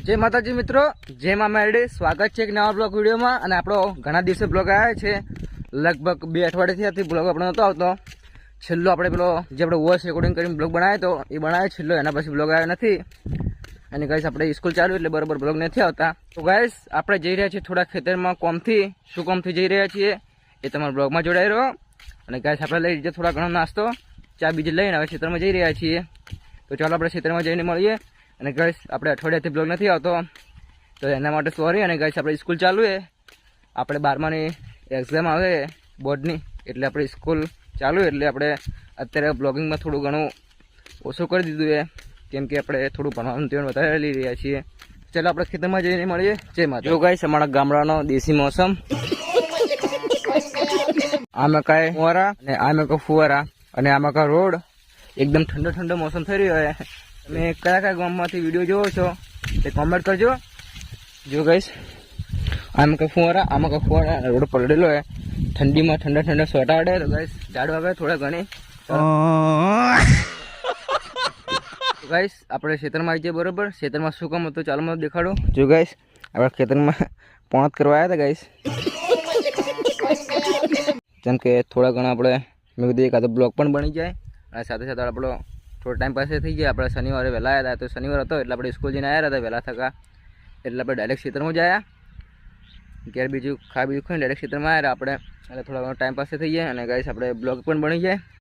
जय माताजी मित्रों, जय मां मेरडी। स्वागत है एक नवा ब्लॉग विडियो में। અને આપણો ઘણા દિવસે બ્લોગ આવ્યા છે, લગભગ 2 અઠવાડિયાથી બ્લોગ આપણો નતો આવતો। છેલ્લો આપણે પેલો જે આપણે વોઇસ રેકોર્ડિંગ કરીને બ્લોગ બનાવ્યો તો એ બનાવ્યો છેલ્લો, એના પછી બ્લોગ આવ્યો નથી। અને ગાઈસ આપણે સ્કૂલ ચાલુ એટલે બરોબર બ્લોગ નથી આવતા। તો ગાઈસ આપણે જઈ રહ્યા છીએ થોડા ખેતરમાં કોમથી, શું કોમથી જઈ રહ્યા છીએ એ તમારા બ્લોગમાં જોડાઈ રહ્યો। અને ગાઈસ આપણે લઈ લીધો થોડા ઘણો નાસ્તો, ચા બીજી લઈને હવે ખેતરમાં જઈ રહ્યા છીએ। તો ચાલો આપણે ખેતરમાં જઈને મળીએ। અને ગાઈસ આપણે અઠવાડિયાથી બ્લોગ નથી આવતો તો એના માટે સોરી। અને ગાઈસ આપણે સ્કૂલ ચાલુ છે, આપણે 12માની એક્ઝામ આવે બોર્ડની, એટલે આપણે સ્કૂલ ચાલુ એટલે આપણે અત્યારે બ્લોગિંગમાં થોડું ઘણું ઓછું કરી દીધું છે, કેમ કે આપણે થોડું ભણવાનું તેનું વધારે લઈ રહ્યા છીએ। ચાલો આપણે ખેતરમાં જઈને મળીએ। જય માતા। જો ગાઈસ અમારા ગામડાનો દેશી મોસમ, આમાં કાંઈ ફુવારા અને આમાં કા ફુવારા અને આમાં કા રોડ, એકદમ ઠંડો ઠંડો મોસમ થઈ રહ્યો છે। તમે કયા કયા ગામમાંથી વિડીયો જોવો છો તે કોમેન્ટ કરજો। જો ગાઈસ આમાં કા ફુવારા રોડ પલળેલો છે, ઠંડીમાં ઠંડા ઠંડા સોટા અડે તો ગાઈસ ઝાડ વાગે થોડા ઘણી। ગાઈસ આપણે ખેતરમાં આવી જઈએ બરોબર। ખેતરમાં શું કામ હતું ચાલો મને દેખાડો। જો ગાઈસ આપણે ખેતરમાં પોણત કરવા આવ્યા હતા ગાઈસ, જેમ કે થોડા ઘણા આપણે મેં કીધું એકાદો બ્લોગ પણ બની જાય અને સાથે સાથે આપણો થોડો ટાઈમ પાસ થઈ ગયા। આપણે શનિવારે વહેલા આવ્યા હતા, તો શનિવાર હતો એટલે આપણે સ્કૂલ જઈને આવ્યા હતા વહેલા થકા, એટલે આપણે ડાયરેક્ટ ખેતરમાં જ આવ્યા। ઘેર બીજું ખાઈ બીજું ખાઈને ડાયરેક્ટ ખેતરમાં આવ્યા આપણે, એટલે થોડા ઘણો ટાઈમ પાસ થઈ જાય અને ગાઈસ આપણે બ્લોગ પણ બની જાય।